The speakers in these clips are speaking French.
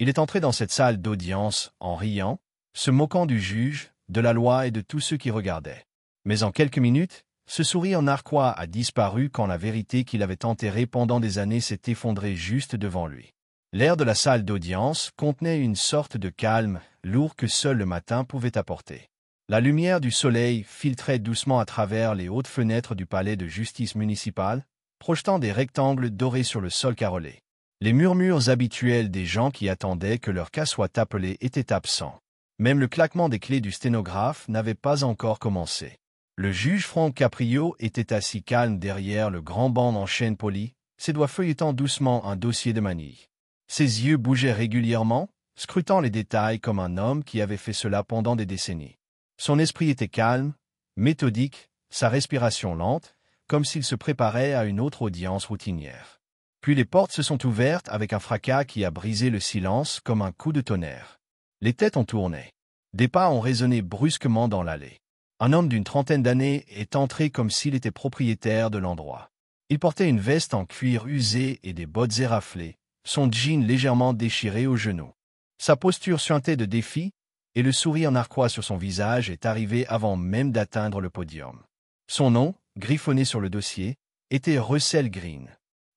Il est entré dans cette salle d'audience en riant, se moquant du juge, de la loi et de tous ceux qui regardaient. Mais en quelques minutes, ce sourire narquois a disparu quand la vérité qu'il avait enterrée pendant des années s'est effondrée juste devant lui. L'air de la salle d'audience contenait une sorte de calme, lourd que seul le matin pouvait apporter. La lumière du soleil filtrait doucement à travers les hautes fenêtres du palais de justice municipale, projetant des rectangles dorés sur le sol carrelé. Les murmures habituels des gens qui attendaient que leur cas soit appelé étaient absents. Même le claquement des clés du sténographe n'avait pas encore commencé. Le juge Frank Caprio était assis calme derrière le grand banc en chêne poli, ses doigts feuilletant doucement un dossier de manille. Ses yeux bougeaient régulièrement, scrutant les détails comme un homme qui avait fait cela pendant des décennies. Son esprit était calme, méthodique, sa respiration lente, comme s'il se préparait à une autre audience routinière. Puis les portes se sont ouvertes avec un fracas qui a brisé le silence comme un coup de tonnerre. Les têtes ont tourné. Des pas ont résonné brusquement dans l'allée. Un homme d'une trentaine d'années est entré comme s'il était propriétaire de l'endroit. Il portait une veste en cuir usé et des bottes éraflées, son jean légèrement déchiré aux genoux. Sa posture suintait de défi, et le sourire narquois sur son visage est arrivé avant même d'atteindre le podium. Son nom, griffonné sur le dossier, était Russell Greene.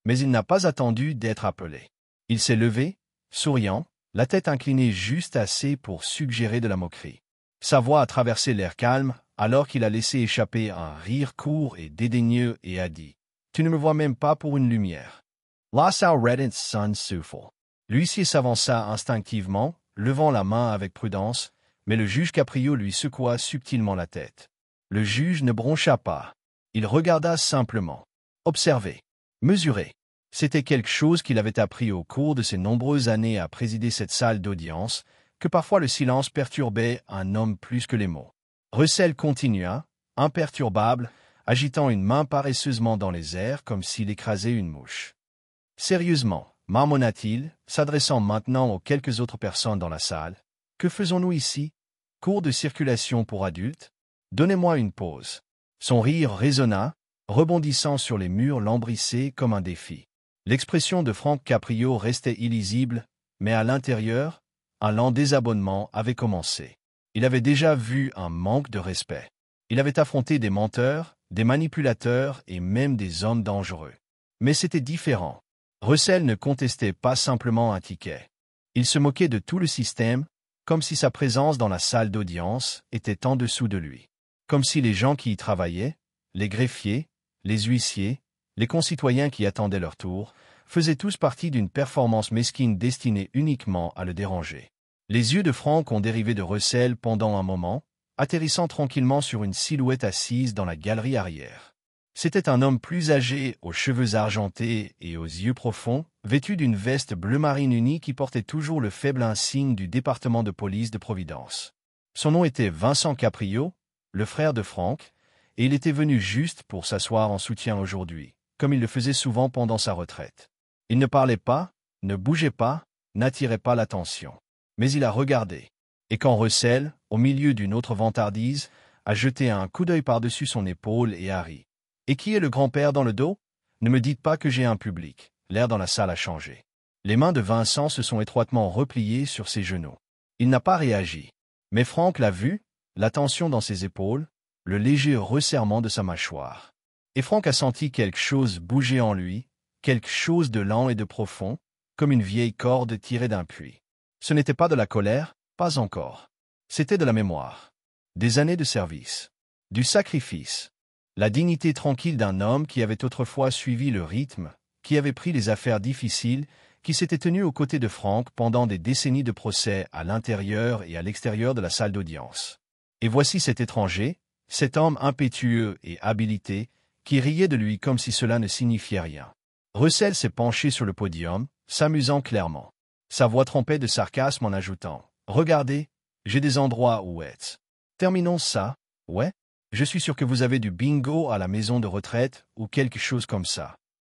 Mais il n'a pas attendu d'être appelé. Il s'est levé, souriant, la tête inclinée juste assez pour suggérer de la moquerie. Sa voix a traversé l'air calme, alors qu'il a laissé échapper un rire court et dédaigneux et a dit « Tu ne me vois même pas pour une lumière. » Lassau Reddit's son souffle. L'huissier s'avança instinctivement, levant la main avec prudence, mais le juge Caprio lui secoua subtilement la tête. Le juge ne broncha pas. Il regarda simplement. Observer. Mesurer. C'était quelque chose qu'il avait appris au cours de ses nombreuses années à présider cette salle d'audience, que parfois le silence perturbait un homme plus que les mots. Russell continua, imperturbable, agitant une main paresseusement dans les airs comme s'il écrasait une mouche. Sérieusement, marmonna-t-il, s'adressant maintenant aux quelques autres personnes dans la salle, que faisons-nous ici? Cours de circulation pour adultes? Donnez-moi une pause. Son rire résonna, rebondissant sur les murs lambrissés comme un défi. L'expression de Frank Caprio restait illisible, mais à l'intérieur, un lent désabonnement avait commencé. Il avait déjà vu un manque de respect. Il avait affronté des menteurs, des manipulateurs et même des hommes dangereux. Mais c'était différent. Russell ne contestait pas simplement un ticket. Il se moquait de tout le système, comme si sa présence dans la salle d'audience était en dessous de lui. Comme si les gens qui y travaillaient, les greffiers, les huissiers, les concitoyens qui attendaient leur tour, faisaient tous partie d'une performance mesquine destinée uniquement à le déranger. Les yeux de Frank ont dérivé de Russell pendant un moment, atterrissant tranquillement sur une silhouette assise dans la galerie arrière. C'était un homme plus âgé, aux cheveux argentés et aux yeux profonds, vêtu d'une veste bleu marine unie qui portait toujours le faible insigne du département de police de Providence. Son nom était Vincent Caprio, le frère de Frank, et il était venu juste pour s'asseoir en soutien aujourd'hui, comme il le faisait souvent pendant sa retraite. Il ne parlait pas, ne bougeait pas, n'attirait pas l'attention. Mais il a regardé. Et quand Russell, au milieu d'une autre vantardise, a jeté un coup d'œil par-dessus son épaule et a ri. « Et qui est le grand-père dans le dos? Ne me dites pas que j'ai un public. » L'air dans la salle a changé. Les mains de Vincent se sont étroitement repliées sur ses genoux. Il n'a pas réagi. Mais Frank l'a vu, la tension dans ses épaules, le léger resserrement de sa mâchoire. Et Frank a senti quelque chose bouger en lui, quelque chose de lent et de profond, comme une vieille corde tirée d'un puits. Ce n'était pas de la colère, pas encore. C'était de la mémoire. Des années de service. Du sacrifice. La dignité tranquille d'un homme qui avait autrefois suivi le rythme, qui avait pris les affaires difficiles, qui s'était tenu aux côtés de Frank pendant des décennies de procès à l'intérieur et à l'extérieur de la salle d'audience. Et voici cet étranger, cet homme impétueux et habilité, qui riait de lui comme si cela ne signifiait rien. Russell s'est penché sur le podium, s'amusant clairement. Sa voix trempait de sarcasme en ajoutant « Regardez, j'ai des endroits où être. Terminons ça, ouais? Je suis sûr que vous avez du bingo à la maison de retraite ou quelque chose comme ça. »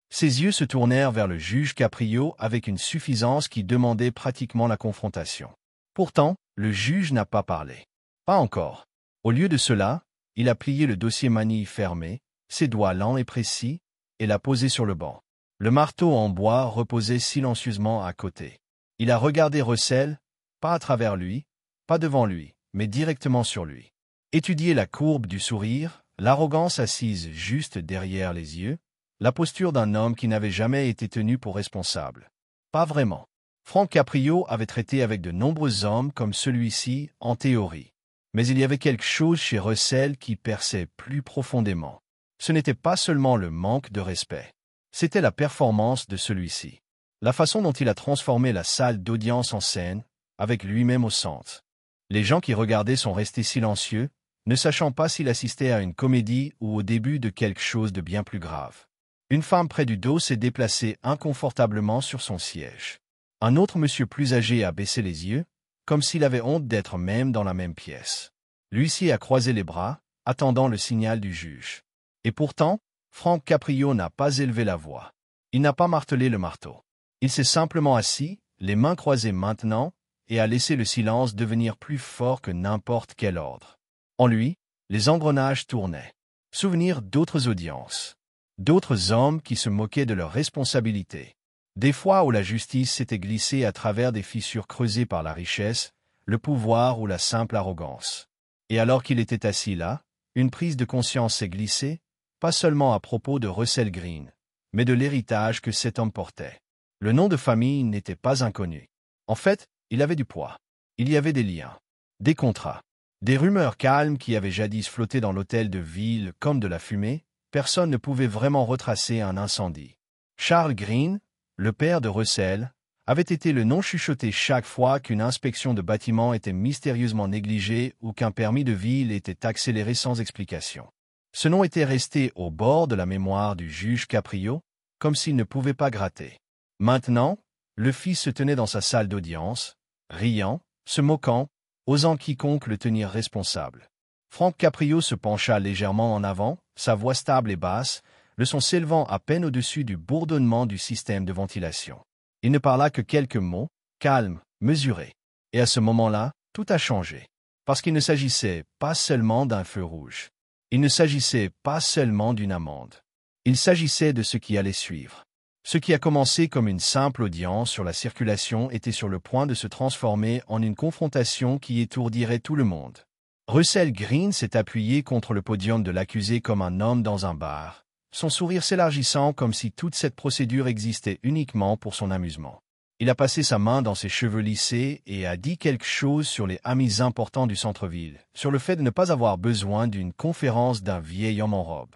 Ses yeux se tournèrent vers le juge Caprio avec une suffisance qui demandait pratiquement la confrontation. Pourtant, le juge n'a pas parlé. Pas encore. Au lieu de cela, il a plié le dossier manille fermé, ses doigts lents et précis, et l'a posé sur le banc. Le marteau en bois reposait silencieusement à côté. Il a regardé Russell, pas à travers lui, pas devant lui, mais directement sur lui. Étudier la courbe du sourire, l'arrogance assise juste derrière les yeux, la posture d'un homme qui n'avait jamais été tenu pour responsable. Pas vraiment. Frank Caprio avait traité avec de nombreux hommes comme celui-ci, en théorie. Mais il y avait quelque chose chez Russell qui perçait plus profondément. Ce n'était pas seulement le manque de respect. C'était la performance de celui-ci. La façon dont il a transformé la salle d'audience en scène, avec lui-même au centre. Les gens qui regardaient sont restés silencieux, ne sachant pas s'il assistait à une comédie ou au début de quelque chose de bien plus grave. Une femme près du dos s'est déplacée inconfortablement sur son siège. Un autre monsieur plus âgé a baissé les yeux, comme s'il avait honte d'être même dans la même pièce. L'huissier a croisé les bras, attendant le signal du juge. Et pourtant, Frank Caprio n'a pas élevé la voix. Il n'a pas martelé le marteau. Il s'est simplement assis, les mains croisées maintenant, et a laissé le silence devenir plus fort que n'importe quel ordre. En lui, les engrenages tournaient. Souvenir d'autres audiences. D'autres hommes qui se moquaient de leurs responsabilités. Des fois où la justice s'était glissée à travers des fissures creusées par la richesse, le pouvoir ou la simple arrogance. Et alors qu'il était assis là, une prise de conscience s'est glissée, pas seulement à propos de Russell Green, mais de l'héritage que cet homme portait. Le nom de famille n'était pas inconnu. En fait, il avait du poids. Il y avait des liens, des contrats, des rumeurs calmes qui avaient jadis flotté dans l'hôtel de ville comme de la fumée. Personne ne pouvait vraiment retracer un incendie. Charles Green, le père de Russell, avait été le nom chuchoté chaque fois qu'une inspection de bâtiment était mystérieusement négligée ou qu'un permis de ville était accéléré sans explication. Ce nom était resté au bord de la mémoire du juge Caprio, comme s'il ne pouvait pas gratter. Maintenant, le fils se tenait dans sa salle d'audience, riant, se moquant, osant quiconque le tenir responsable. Frank Caprio se pencha légèrement en avant, sa voix stable et basse, le son s'élevant à peine au-dessus du bourdonnement du système de ventilation. Il ne parla que quelques mots, calmes, mesurés. Et à ce moment-là, tout a changé. Parce qu'il ne s'agissait pas seulement d'un feu rouge. Il ne s'agissait pas seulement d'une amende. Il s'agissait de ce qui allait suivre. Ce qui a commencé comme une simple audience sur la circulation était sur le point de se transformer en une confrontation qui étourdirait tout le monde. Russell Green s'est appuyé contre le podium de l'accusé comme un homme dans un bar, son sourire s'élargissant comme si toute cette procédure existait uniquement pour son amusement. Il a passé sa main dans ses cheveux lissés et a dit quelque chose sur les amis importants du centre-ville, sur le fait de ne pas avoir besoin d'une conférence d'un vieil homme en robe.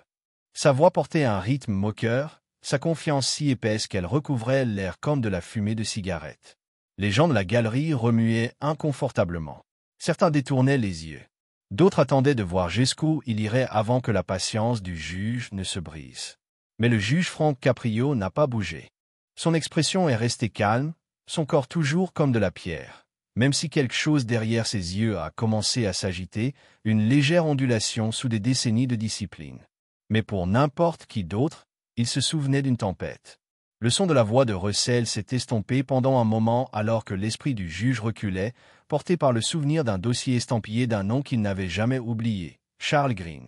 Sa voix portait un rythme moqueur, sa confiance si épaisse qu'elle recouvrait l'air comme de la fumée de cigarette. Les gens de la galerie remuaient inconfortablement. Certains détournaient les yeux. D'autres attendaient de voir jusqu'où il irait avant que la patience du juge ne se brise. Mais le juge Frank Caprio n'a pas bougé. Son expression est restée calme, son corps toujours comme de la pierre. Même si quelque chose derrière ses yeux a commencé à s'agiter, une légère ondulation sous des décennies de discipline. Mais pour n'importe qui d'autre, il se souvenait d'une tempête. Le son de la voix de Russell s'est estompé pendant un moment alors que l'esprit du juge reculait, porté par le souvenir d'un dossier estampillé d'un nom qu'il n'avait jamais oublié, Charles Green.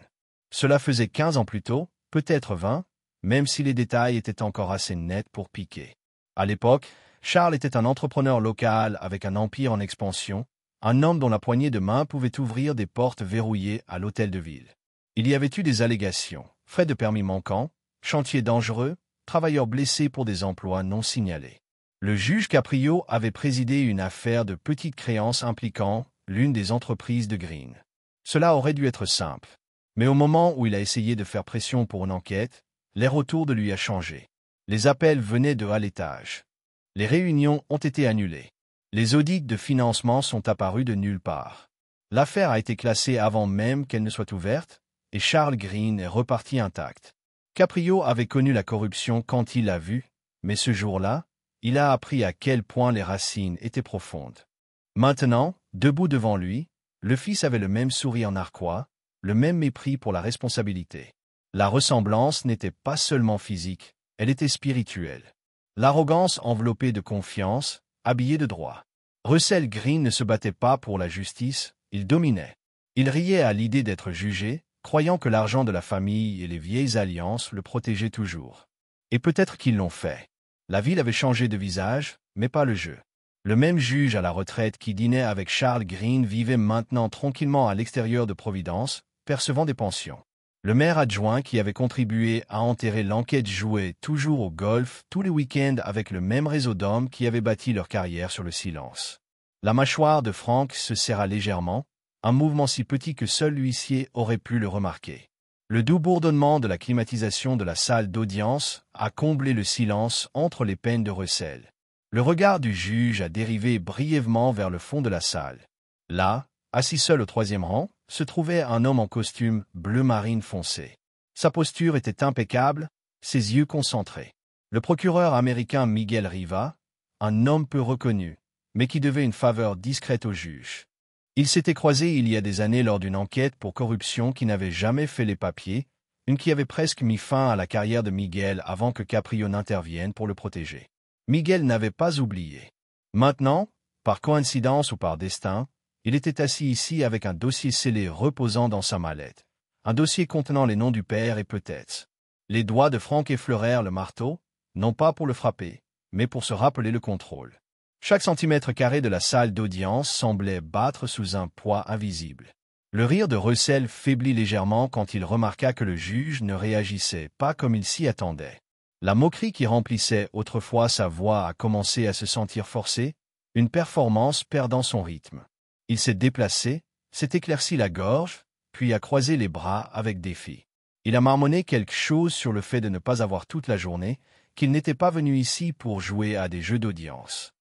Cela faisait 15 ans plus tôt, peut-être 20, même si les détails étaient encore assez nets pour piquer. À l'époque, Charles était un entrepreneur local avec un empire en expansion, un homme dont la poignée de main pouvait ouvrir des portes verrouillées à l'hôtel de ville. Il y avait eu des allégations, frais de permis manquants, chantiers dangereux, travailleurs blessés pour des emplois non signalés. Le juge Caprio avait présidé une affaire de petites créances impliquant l'une des entreprises de Green. Cela aurait dû être simple. Mais au moment où il a essayé de faire pression pour une enquête, l'air autour de lui a changé. Les appels venaient de à l'étage. Les réunions ont été annulées. Les audits de financement sont apparus de nulle part. L'affaire a été classée avant même qu'elle ne soit ouverte, et Charles Green est reparti intact. Caprio avait connu la corruption quand il l'a vue, mais ce jour-là, il a appris à quel point les racines étaient profondes. Maintenant, debout devant lui, le fils avait le même sourire narquois, le même mépris pour la responsabilité. La ressemblance n'était pas seulement physique, elle était spirituelle. L'arrogance enveloppée de confiance, habillée de droit. Russell Green ne se battait pas pour la justice, il dominait. Il riait à l'idée d'être jugé, croyant que l'argent de la famille et les vieilles alliances le protégeaient toujours. Et peut-être qu'ils l'ont fait. La ville avait changé de visage, mais pas le jeu. Le même juge à la retraite qui dînait avec Charles Green vivait maintenant tranquillement à l'extérieur de Providence, percevant des pensions. Le maire adjoint qui avait contribué à enterrer l'enquête jouait toujours au golf tous les week-ends avec le même réseau d'hommes qui avaient bâti leur carrière sur le silence. La mâchoire de Frank se serra légèrement, un mouvement si petit que seul l'huissier aurait pu le remarquer. Le doux bourdonnement de la climatisation de la salle d'audience a comblé le silence entre les peines de Russell. Le regard du juge a dérivé brièvement vers le fond de la salle. Là, assis seul au troisième rang, se trouvait un homme en costume bleu marine foncé. Sa posture était impeccable, ses yeux concentrés. Le procureur américain Miguel Riva, un homme peu reconnu, mais qui devait une faveur discrète au juge. Ils s'étaient croisés il y a des années lors d'une enquête pour corruption qui n'avait jamais fait les papiers, une qui avait presque mis fin à la carrière de Miguel avant que Caprio n'intervienne pour le protéger. Miguel n'avait pas oublié. Maintenant, par coïncidence ou par destin, il était assis ici avec un dossier scellé reposant dans sa mallette. Un dossier contenant les noms du père et peut-être. Les doigts de Frank effleurèrent le marteau, non pas pour le frapper, mais pour se rappeler le contrôle. Chaque centimètre carré de la salle d'audience semblait battre sous un poids invisible. Le rire de Russell faiblit légèrement quand il remarqua que le juge ne réagissait pas comme il s'y attendait. La moquerie qui remplissait autrefois sa voix a commencé à se sentir forcée, une performance perdant son rythme. Il s'est déplacé, s'est éclairci la gorge, puis a croisé les bras avec défi. Il a marmonné quelque chose sur le fait de ne pas avoir toute la journée, qu'il n'était pas venu ici pour jouer à des jeux d'audience.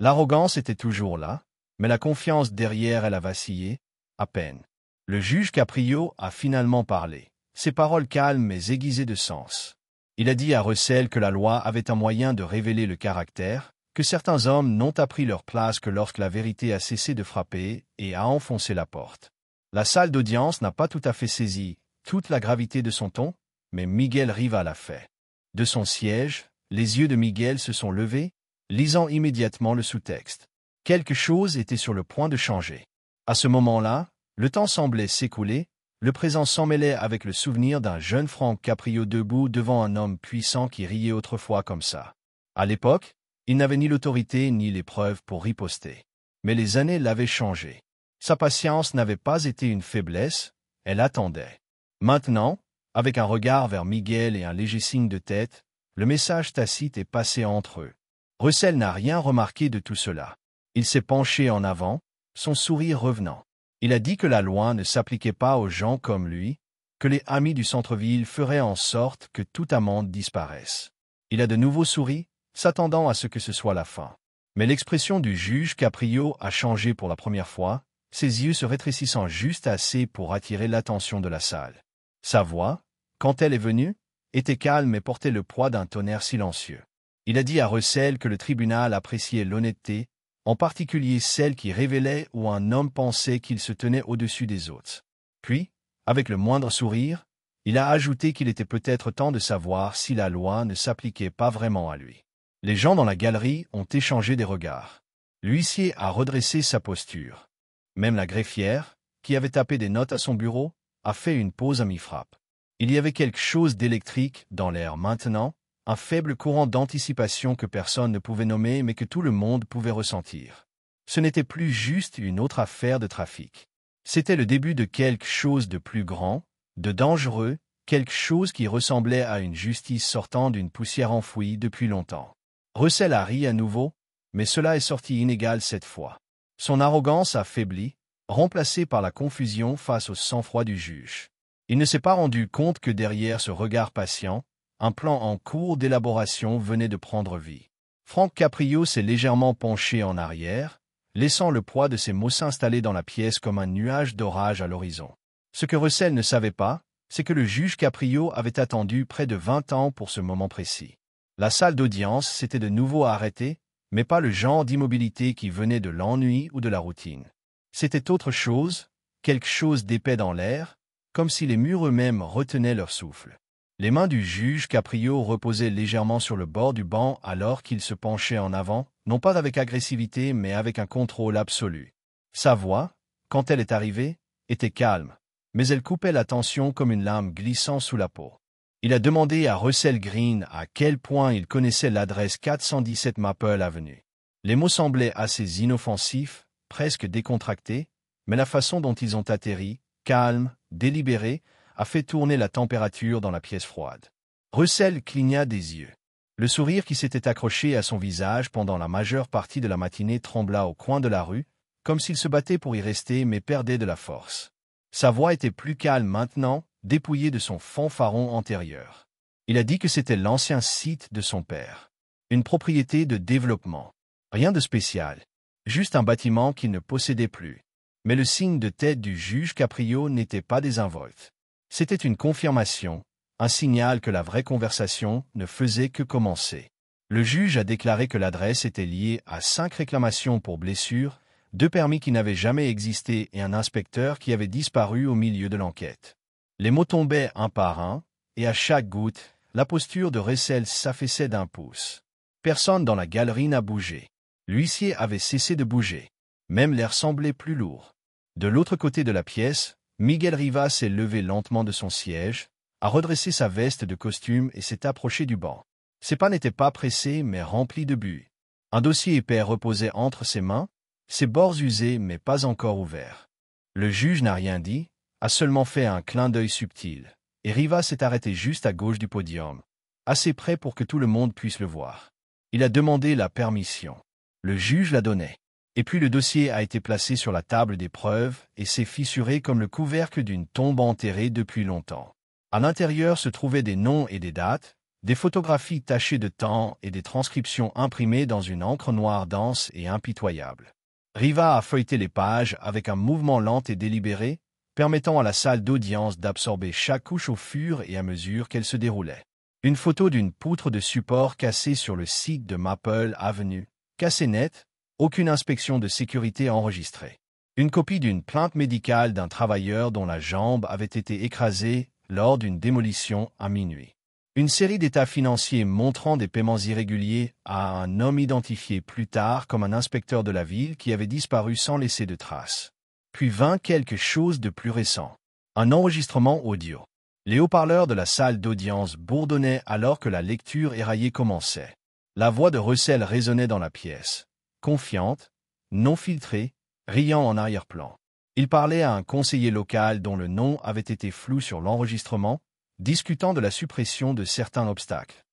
L'arrogance était toujours là, mais la confiance derrière elle a vacillé, à peine. Le juge Caprio a finalement parlé, ses paroles calmes mais aiguisées de sens. Il a dit à Russell que la loi avait un moyen de révéler le caractère, que certains hommes n'ont appris leur place que lorsque la vérité a cessé de frapper et a enfoncé la porte. La salle d'audience n'a pas tout à fait saisi toute la gravité de son ton, mais Miguel Riva l'a fait. De son siège, les yeux de Miguel se sont levés, lisant immédiatement le sous-texte. Quelque chose était sur le point de changer. À ce moment-là, le temps semblait s'écouler, le présent s'emmêlait avec le souvenir d'un jeune Frank Caprio debout devant un homme puissant qui riait autrefois comme ça. À l'époque, il n'avait ni l'autorité ni les preuves pour riposter. Mais les années l'avaient changé. Sa patience n'avait pas été une faiblesse, elle attendait. Maintenant, avec un regard vers Miguel et un léger signe de tête, le message tacite est passé entre eux. Russell n'a rien remarqué de tout cela. Il s'est penché en avant, son sourire revenant. Il a dit que la loi ne s'appliquait pas aux gens comme lui, que les amis du centre-ville feraient en sorte que toute amende disparaisse. Il a de nouveau souri, s'attendant à ce que ce soit la fin. Mais l'expression du juge Caprio a changé pour la première fois, ses yeux se rétrécissant juste assez pour attirer l'attention de la salle. Sa voix, quand elle est venue, était calme et portait le poids d'un tonnerre silencieux. Il a dit à Russell que le tribunal appréciait l'honnêteté, en particulier celle qui révélait où un homme pensait qu'il se tenait au-dessus des autres. Puis, avec le moindre sourire, il a ajouté qu'il était peut-être temps de savoir si la loi ne s'appliquait pas vraiment à lui. Les gens dans la galerie ont échangé des regards. L'huissier a redressé sa posture. Même la greffière, qui avait tapé des notes à son bureau, a fait une pause à mi-frappe. Il y avait quelque chose d'électrique dans l'air maintenant, un faible courant d'anticipation que personne ne pouvait nommer mais que tout le monde pouvait ressentir. Ce n'était plus juste une autre affaire de trafic. C'était le début de quelque chose de plus grand, de dangereux, quelque chose qui ressemblait à une justice sortant d'une poussière enfouie depuis longtemps. Russell a ri à nouveau, mais cela est sorti inégal cette fois. Son arrogance a faibli, remplacée par la confusion face au sang-froid du juge. Il ne s'est pas rendu compte que derrière ce regard patient, un plan en cours d'élaboration venait de prendre vie. Frank Caprio s'est légèrement penché en arrière, laissant le poids de ses mots s'installer dans la pièce comme un nuage d'orage à l'horizon. Ce que Russell ne savait pas, c'est que le juge Caprio avait attendu près de 20 ans pour ce moment précis. La salle d'audience s'était de nouveau arrêtée, mais pas le genre d'immobilité qui venait de l'ennui ou de la routine. C'était autre chose, quelque chose d'épais dans l'air, comme si les murs eux-mêmes retenaient leur souffle. Les mains du juge Caprio reposaient légèrement sur le bord du banc alors qu'il se penchait en avant, non pas avec agressivité mais avec un contrôle absolu. Sa voix, quand elle est arrivée, était calme, mais elle coupait la tension comme une lame glissant sous la peau. Il a demandé à Russell Green à quel point il connaissait l'adresse 417 Maple Avenue. Les mots semblaient assez inoffensifs, presque décontractés, mais la façon dont ils ont atterri, calme, délibéré, a fait tourner la température dans la pièce froide. Russell cligna des yeux. Le sourire qui s'était accroché à son visage pendant la majeure partie de la matinée trembla au coin de la rue, comme s'il se battait pour y rester mais perdait de la force. Sa voix était plus calme maintenant, dépouillée de son fanfaron antérieur. Il a dit que c'était l'ancien site de son père. Une propriété de développement. Rien de spécial. Juste un bâtiment qu'il ne possédait plus. Mais le signe de tête du juge Caprio n'était pas désinvolte. C'était une confirmation, un signal que la vraie conversation ne faisait que commencer. Le juge a déclaré que l'adresse était liée à 5 réclamations pour blessures, 2 permis qui n'avaient jamais existé et un inspecteur qui avait disparu au milieu de l'enquête. Les mots tombaient un par un, et à chaque goutte, la posture de Russell s'affaissait d'1 pouce. Personne dans la galerie n'a bougé. L'huissier avait cessé de bouger. Même l'air semblait plus lourd. De l'autre côté de la pièce, Miguel Rivas s'est levé lentement de son siège, a redressé sa veste de costume et s'est approché du banc. Ses pas n'étaient pas pressés mais remplis de buis. Un dossier épais reposait entre ses mains, ses bords usés mais pas encore ouverts. Le juge n'a rien dit, a seulement fait un clin d'œil subtil, et Rivas s'est arrêté juste à gauche du podium, assez près pour que tout le monde puisse le voir. Il a demandé la permission. Le juge la donnait. Et puis le dossier a été placé sur la table des preuves et s'est fissuré comme le couvercle d'une tombe enterrée depuis longtemps. À l'intérieur se trouvaient des noms et des dates, des photographies tachées de temps et des transcriptions imprimées dans une encre noire dense et impitoyable. Rivas a feuilleté les pages avec un mouvement lent et délibéré, permettant à la salle d'audience d'absorber chaque couche au fur et à mesure qu'elle se déroulait. Une photo d'une poutre de support cassée sur le site de Maple Avenue, cassée nette, aucune inspection de sécurité enregistrée. Une copie d'une plainte médicale d'un travailleur dont la jambe avait été écrasée lors d'une démolition à minuit. Une série d'états financiers montrant des paiements irréguliers à un homme identifié plus tard comme un inspecteur de la ville qui avait disparu sans laisser de traces. Puis vint quelque chose de plus récent. Un enregistrement audio. Les haut-parleurs de la salle d'audience bourdonnaient alors que la lecture éraillée commençait. La voix de Russell résonnait dans la pièce. Confiante, non filtrée, riant en arrière-plan. Il parlait à un conseiller local dont le nom avait été flou sur l'enregistrement, discutant de la suppression de certains obstacles.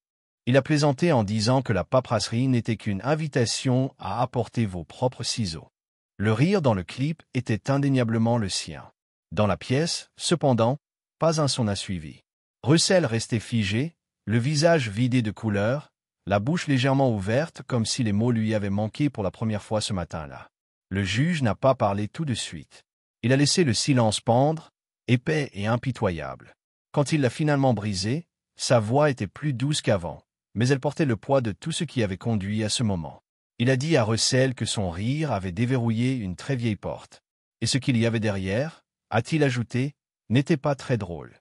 Il a plaisanté en disant que la paperasserie n'était qu'une invitation à apporter vos propres ciseaux. Le rire dans le clip était indéniablement le sien. Dans la pièce, cependant, pas un son n'a suivi. Russell restait figé, le visage vidé de couleur, la bouche légèrement ouverte comme si les mots lui avaient manqué pour la première fois ce matin-là. Le juge n'a pas parlé tout de suite. Il a laissé le silence pendre, épais et impitoyable. Quand il l'a finalement brisé, sa voix était plus douce qu'avant, mais elle portait le poids de tout ce qui avait conduit à ce moment. Il a dit à Russell que son rire avait déverrouillé une très vieille porte. Et ce qu'il y avait derrière, a-t-il ajouté, n'était pas très drôle.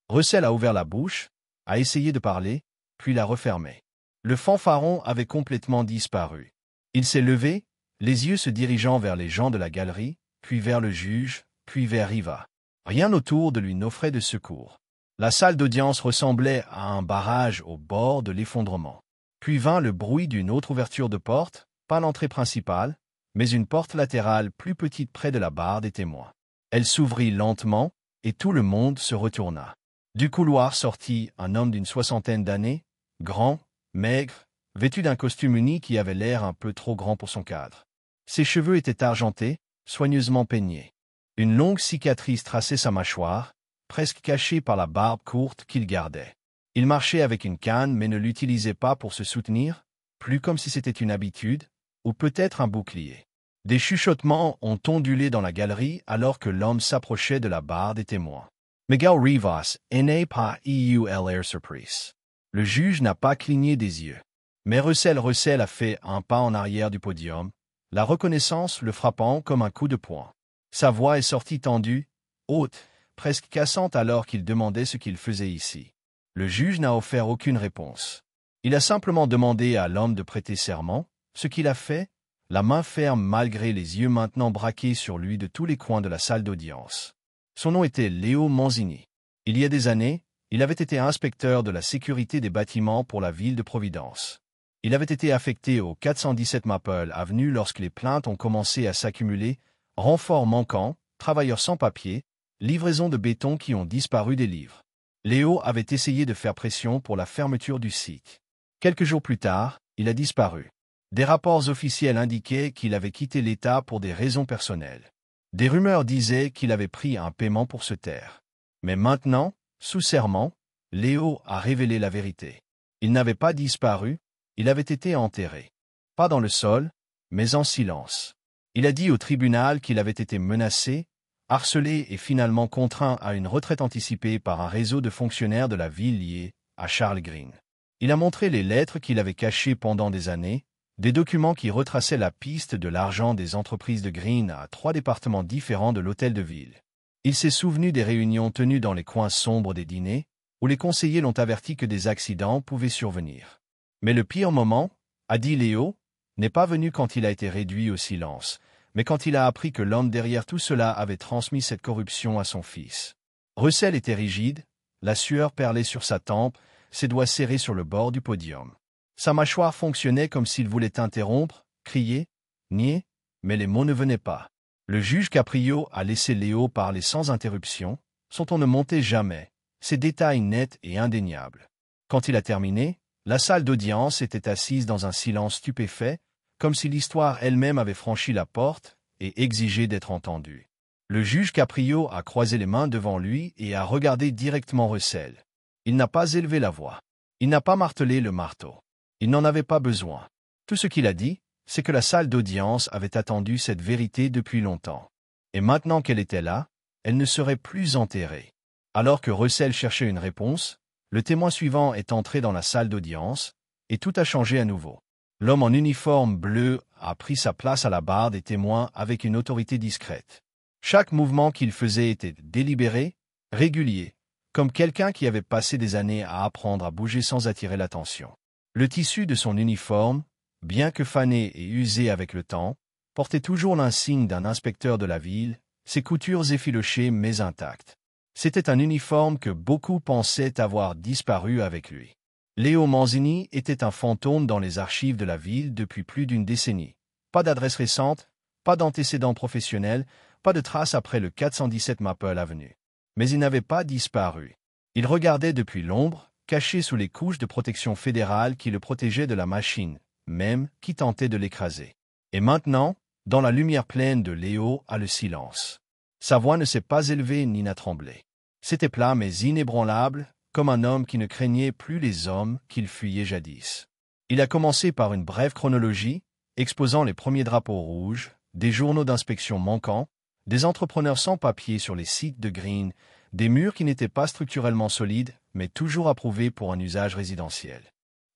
Russell a ouvert la bouche, a essayé de parler, puis l'a refermée. Le fanfaron avait complètement disparu. Il s'est levé, les yeux se dirigeant vers les gens de la galerie, puis vers le juge, puis vers Rivas. Rien autour de lui n'offrait de secours. La salle d'audience ressemblait à un barrage au bord de l'effondrement. Puis vint le bruit d'une autre ouverture de porte, pas l'entrée principale, mais une porte latérale plus petite près de la barre des témoins. Elle s'ouvrit lentement, et tout le monde se retourna. Du couloir sortit un homme d'une 60aine d'années, grand, maigre, vêtu d'un costume uni qui avait l'air un peu trop grand pour son cadre. Ses cheveux étaient argentés, soigneusement peignés. Une longue cicatrice traçait sa mâchoire, presque cachée par la barbe courte qu'il gardait. Il marchait avec une canne mais ne l'utilisait pas pour se soutenir, plus comme si c'était une habitude, ou peut-être un bouclier. Des chuchotements ont ondulé dans la galerie alors que l'homme s'approchait de la barre des témoins. Miguel Rivas n'est pas l'air surprise. Le juge n'a pas cligné des yeux. Mais Russell a fait un pas en arrière du podium, la reconnaissance le frappant comme un coup de poing. Sa voix est sortie tendue, haute, presque cassante alors qu'il demandait ce qu'il faisait ici. Le juge n'a offert aucune réponse. Il a simplement demandé à l'homme de prêter serment, ce qu'il a fait, la main ferme malgré les yeux maintenant braqués sur lui de tous les coins de la salle d'audience. Son nom était Léo Manzini. Il y a des années, il avait été inspecteur de la sécurité des bâtiments pour la ville de Providence. Il avait été affecté au 417 Maple Avenue lorsque les plaintes ont commencé à s'accumuler, renforts manquants, travailleurs sans papier, livraisons de béton qui ont disparu des livres. Léo avait essayé de faire pression pour la fermeture du site. Quelques jours plus tard, il a disparu. Des rapports officiels indiquaient qu'il avait quitté l'État pour des raisons personnelles. Des rumeurs disaient qu'il avait pris un paiement pour se taire. Mais maintenant, sous serment, Léo a révélé la vérité. Il n'avait pas disparu, il avait été enterré. Pas dans le sol, mais en silence. Il a dit au tribunal qu'il avait été menacé, harcelé et finalement contraint à une retraite anticipée par un réseau de fonctionnaires de la ville liés à Charles Green. Il a montré les lettres qu'il avait cachées pendant des années, des documents qui retraçaient la piste de l'argent des entreprises de Green à 3 départements différents de l'hôtel de ville. Il s'est souvenu des réunions tenues dans les coins sombres des dîners, où les conseillers l'ont averti que des accidents pouvaient survenir. Mais le pire moment, a dit Léo, n'est pas venu quand il a été réduit au silence, mais quand il a appris que l'homme derrière tout cela avait transmis cette corruption à son fils. Russell était rigide, la sueur perlait sur sa tempe, ses doigts serrés sur le bord du podium. Sa mâchoire fonctionnait comme s'il voulait interrompre, crier, nier, mais les mots ne venaient pas. Le juge Caprio a laissé Léo parler sans interruption, son ton ne montait jamais, ses détails nets et indéniables. Quand il a terminé, la salle d'audience était assise dans un silence stupéfait, comme si l'histoire elle-même avait franchi la porte et exigé d'être entendue. Le juge Caprio a croisé les mains devant lui et a regardé directement Russell. Il n'a pas élevé la voix. Il n'a pas martelé le marteau. Il n'en avait pas besoin. Tout ce qu'il a dit, c'est que la salle d'audience avait attendu cette vérité depuis longtemps. Et maintenant qu'elle était là, elle ne serait plus enterrée. Alors que Russell cherchait une réponse, le témoin suivant est entré dans la salle d'audience, et tout a changé à nouveau. L'homme en uniforme bleu a pris sa place à la barre des témoins avec une autorité discrète. Chaque mouvement qu'il faisait était délibéré, régulier, comme quelqu'un qui avait passé des années à apprendre à bouger sans attirer l'attention. Le tissu de son uniforme, bien que fané et usé avec le temps, portait toujours l'insigne d'un inspecteur de la ville, ses coutures effilochées mais intactes. C'était un uniforme que beaucoup pensaient avoir disparu avec lui. Léo Manzini était un fantôme dans les archives de la ville depuis plus d'une décennie. Pas d'adresse récente, pas d'antécédents professionnels, pas de traces après le 417 Maple Avenue. Mais il n'avait pas disparu. Il regardait depuis l'ombre, caché sous les couches de protection fédérale qui le protégeaient de la machine, même qui tentait de l'écraser. Et maintenant, dans la lumière pleine de Léo, a le silence. Sa voix ne s'est pas élevée ni n'a tremblé. C'était plat mais inébranlable, comme un homme qui ne craignait plus les hommes qu'il fuyait jadis. Il a commencé par une brève chronologie, exposant les premiers drapeaux rouges, des journaux d'inspection manquants, des entrepreneurs sans papier sur les sites de Green, des murs qui n'étaient pas structurellement solides, mais toujours approuvés pour un usage résidentiel.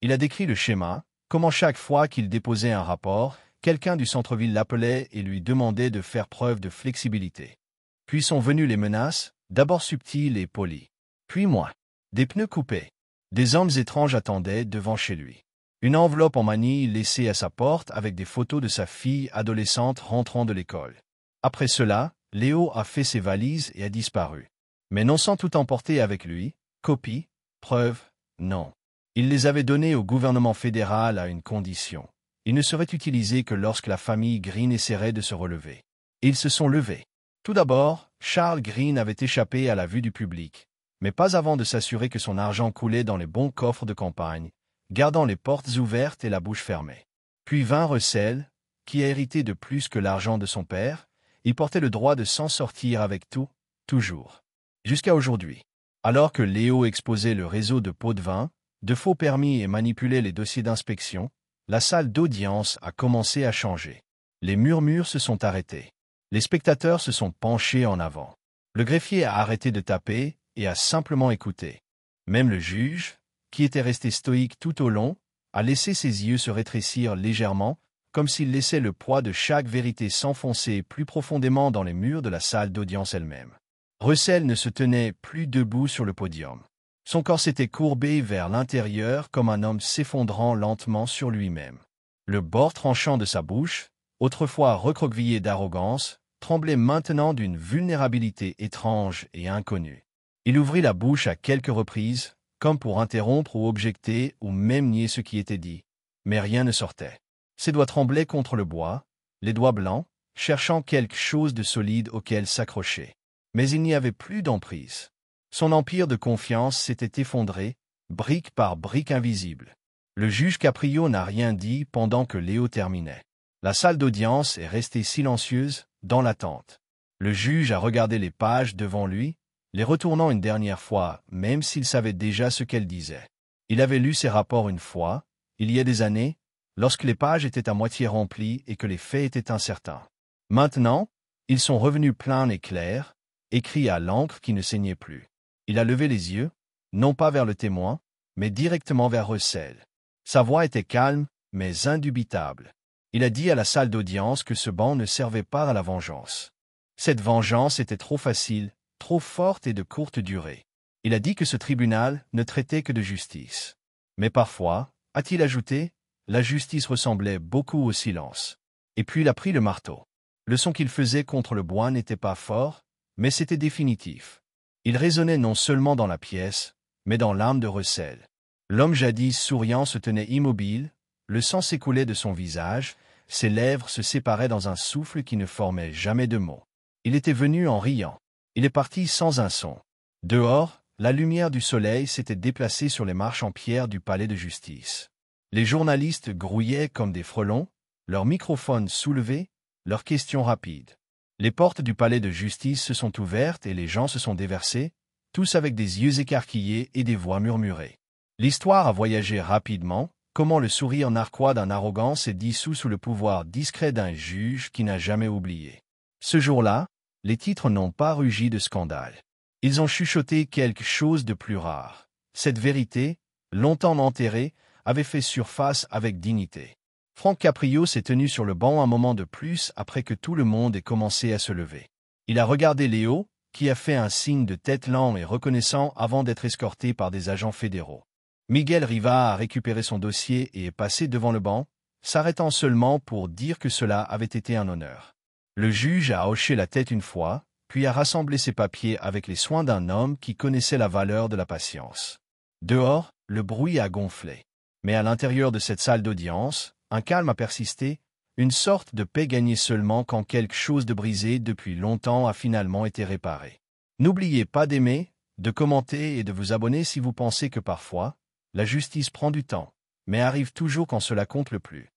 Il a décrit le schéma, comment chaque fois qu'il déposait un rapport, quelqu'un du centre-ville l'appelait et lui demandait de faire preuve de flexibilité. Puis sont venues les menaces, d'abord subtiles et polies. Puis moi. Des pneus coupés. Des hommes étranges attendaient devant chez lui. Une enveloppe en manille laissée à sa porte avec des photos de sa fille adolescente rentrant de l'école. Après cela, Léo a fait ses valises et a disparu. Mais non sans tout emporter avec lui, copie, preuve, non. Il les avait données au gouvernement fédéral à une condition. Ils ne seraient utilisés que lorsque la famille Green essaierait de se relever. Ils se sont levés. Tout d'abord, Charles Green avait échappé à la vue du public, mais pas avant de s'assurer que son argent coulait dans les bons coffres de campagne, gardant les portes ouvertes et la bouche fermée. Puis vint Russell, qui a hérité de plus que l'argent de son père. Il portait le droit de s'en sortir avec tout, toujours. Jusqu'à aujourd'hui. Alors que Léo exposait le réseau de pots de vin, de faux permis et manipulait les dossiers d'inspection, la salle d'audience a commencé à changer. Les murmures se sont arrêtés. Les spectateurs se sont penchés en avant. Le greffier a arrêté de taper et a simplement écouté. Même le juge, qui était resté stoïque tout au long, a laissé ses yeux se rétrécir légèrement, comme s'il laissait le poids de chaque vérité s'enfoncer plus profondément dans les murs de la salle d'audience elle-même. Russell ne se tenait plus debout sur le podium. Son corps s'était courbé vers l'intérieur comme un homme s'effondrant lentement sur lui-même. Le bord tranchant de sa bouche, autrefois recroquevillé d'arrogance, tremblait maintenant d'une vulnérabilité étrange et inconnue. Il ouvrit la bouche à quelques reprises, comme pour interrompre ou objecter ou même nier ce qui était dit. mais rien ne sortait. Ses doigts tremblaient contre le bois, les doigts blancs, cherchant quelque chose de solide auquel s'accrocher. Mais il n'y avait plus d'emprise. Son empire de confiance s'était effondré, brique par brique invisible. Le juge Caprio n'a rien dit pendant que Léo terminait. La salle d'audience est restée silencieuse, dans l'attente. Le juge a regardé les pages devant lui, les retournant une dernière fois, même s'il savait déjà ce qu'elles disaient. Il avait lu ces rapports une fois, il y a des années, lorsque les pages étaient à moitié remplies et que les faits étaient incertains. Maintenant, ils sont revenus pleins et clairs, écrits à l'encre qui ne saignait plus. Il a levé les yeux, non pas vers le témoin, mais directement vers Russell. Sa voix était calme, mais indubitable. Il a dit à la salle d'audience que ce banc ne servait pas à la vengeance. Cette vengeance était trop facile, trop forte et de courte durée. Il a dit que ce tribunal ne traitait que de justice. Mais parfois, a-t-il ajouté, la justice ressemblait beaucoup au silence. Et puis il a pris le marteau. Le son qu'il faisait contre le bois n'était pas fort, mais c'était définitif. Il résonnait non seulement dans la pièce, mais dans l'âme de Russell. L'homme jadis souriant se tenait immobile, le sang s'écoulait de son visage, ses lèvres se séparaient dans un souffle qui ne formait jamais de mots. Il était venu en riant. Il est parti sans un son. Dehors, la lumière du soleil s'était déplacée sur les marches en pierre du palais de justice. Les journalistes grouillaient comme des frelons, leurs microphones soulevés, leurs questions rapides. Les portes du palais de justice se sont ouvertes et les gens se sont déversés, tous avec des yeux écarquillés et des voix murmurées. L'histoire a voyagé rapidement, comment le sourire narquois d'un arrogant s'est dissous sous le pouvoir discret d'un juge qui n'a jamais oublié. Ce jour-là, les titres n'ont pas rugi de scandale. Ils ont chuchoté quelque chose de plus rare. Cette vérité, longtemps enterrée, avait fait surface avec dignité. Frank Caprio s'est tenu sur le banc un moment de plus après que tout le monde ait commencé à se lever. Il a regardé Léo, qui a fait un signe de tête lent et reconnaissant avant d'être escorté par des agents fédéraux. Miguel Riva a récupéré son dossier et est passé devant le banc, s'arrêtant seulement pour dire que cela avait été un honneur. Le juge a hoché la tête une fois, puis a rassemblé ses papiers avec les soins d'un homme qui connaissait la valeur de la patience. Dehors, le bruit a gonflé. Mais à l'intérieur de cette salle d'audience, un calme a persisté, une sorte de paix gagnée seulement quand quelque chose de brisé depuis longtemps a finalement été réparé. N'oubliez pas d'aimer, de commenter et de vous abonner si vous pensez que parfois, la justice prend du temps, mais arrive toujours quand cela compte le plus.